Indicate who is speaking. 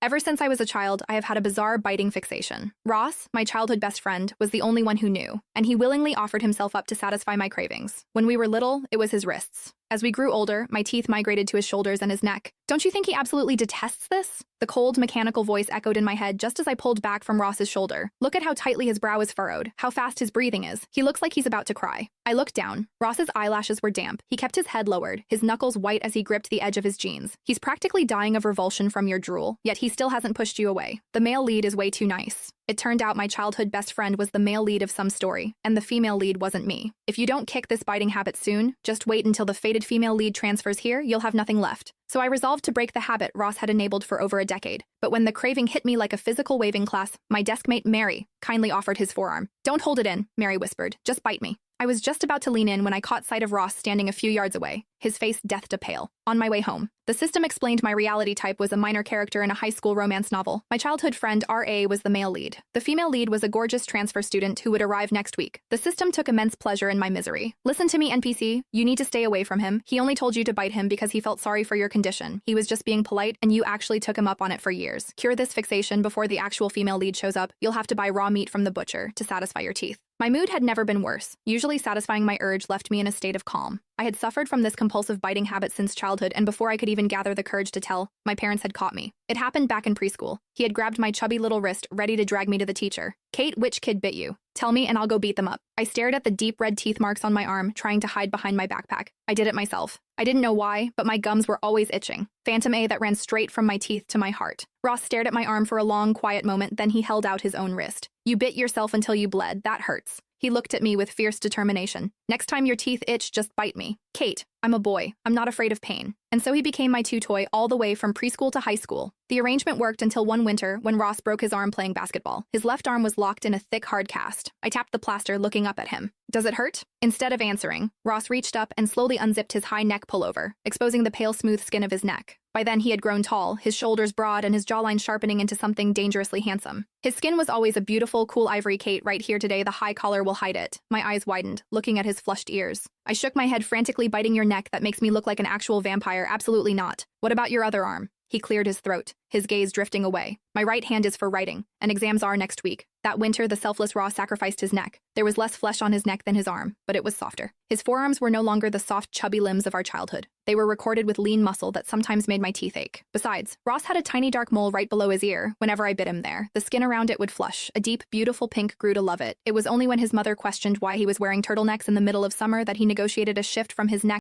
Speaker 1: Ever since I was a child, I have had a bizarre biting fixation. Ross, my childhood best friend, was the only one who knew, and he willingly offered himself up to satisfy my cravings. When we were little, it was his wrists. As we grew older, my teeth migrated to his shoulders and his neck. Don't you think he absolutely detests this? The cold, mechanical voice echoed in my head just as I pulled back from Ross's shoulder. Look at how tightly his brow is furrowed, how fast his breathing is. He looks like he's about to cry. I looked down. Ross's eyelashes were damp. He kept his head lowered, his knuckles white as he gripped the edge of his jeans. He's practically dying of revulsion from your drool, yet he still hasn't pushed you away. The male lead is way too nice. It turned out my childhood best friend was the male lead of some story, and the female lead wasn't me. If you don't kick this biting habit soon, just wait until the fated female lead transfers here, you'll have nothing left. So I resolved to break the habit Ross had enabled for over a decade. But when the craving hit me like a physical waving class, my deskmate Mary kindly offered his forearm. "Don't hold it in," Mary whispered. "Just bite me." I was just about to lean in when I caught sight of Ross standing a few yards away, his face death to pale. On my way home, the system explained my reality type was a minor character in a high school romance novel. My childhood friend R.A. was the male lead. The female lead was a gorgeous transfer student who would arrive next week. The system took immense pleasure in my misery. "Listen to me, NPC. You need to stay away from him. He only told you to bite him because he felt sorry for your condition. He was just being polite, and you actually took him up on it for years. Cure this fixation before the actual female lead shows up. You'll have to buy raw meat from the butcher to satisfy your teeth." My mood had never been worse. Usually satisfying my urge left me in a state of calm. I had suffered from this compulsive biting habit since childhood, and before I could even gather the courage to tell, my parents had caught me. It happened back in preschool. He had grabbed my chubby little wrist, ready to drag me to the teacher. "Kate, which kid bit you? Tell me and I'll go beat them up." I stared at the deep red teeth marks on my arm, trying to hide behind my backpack. I did it myself. I didn't know why, but my gums were always itching. Phantom A that ran straight from my teeth to my heart. Ross stared at my arm for a long, quiet moment, then he held out his own wrist. "You bit yourself until you bled. That hurts." He looked at me with fierce determination. "Next time your teeth itch, just bite me." "Kate, I'm a boy. I'm not afraid of pain." And so he became my toy all the way from preschool to high school. The arrangement worked until one winter when Ross broke his arm playing basketball. His left arm was locked in a thick, hard cast. I tapped the plaster, looking up at him. "Does it hurt?" Instead of answering, Ross reached up and slowly unzipped his high neck pullover, exposing the pale, smooth skin of his neck. By then, he had grown tall, his shoulders broad and his jawline sharpening into something dangerously handsome. His skin was always a beautiful, cool ivory. "Kate, right here today, the high collar will hide it." My eyes widened, looking at his flushed ears. I shook my head, frantically biting your neck. "That makes me look like an actual vampire." "Absolutely not." "What about your other arm?" He cleared his throat, his gaze drifting away. "My right hand is for writing, and exams are next week." That winter, the selfless Ross sacrificed his neck. There was less flesh on his neck than his arm, but it was softer. His forearms were no longer the soft, chubby limbs of our childhood. They were recorded with lean muscle that sometimes made my teeth ache. Besides, Ross had a tiny dark mole right below his ear. Whenever I bit him there, the skin around it would flush. A deep, beautiful pink grew to love it. It was only when his mother questioned why he was wearing turtlenecks in the middle of summer that he negotiated a shift from his neck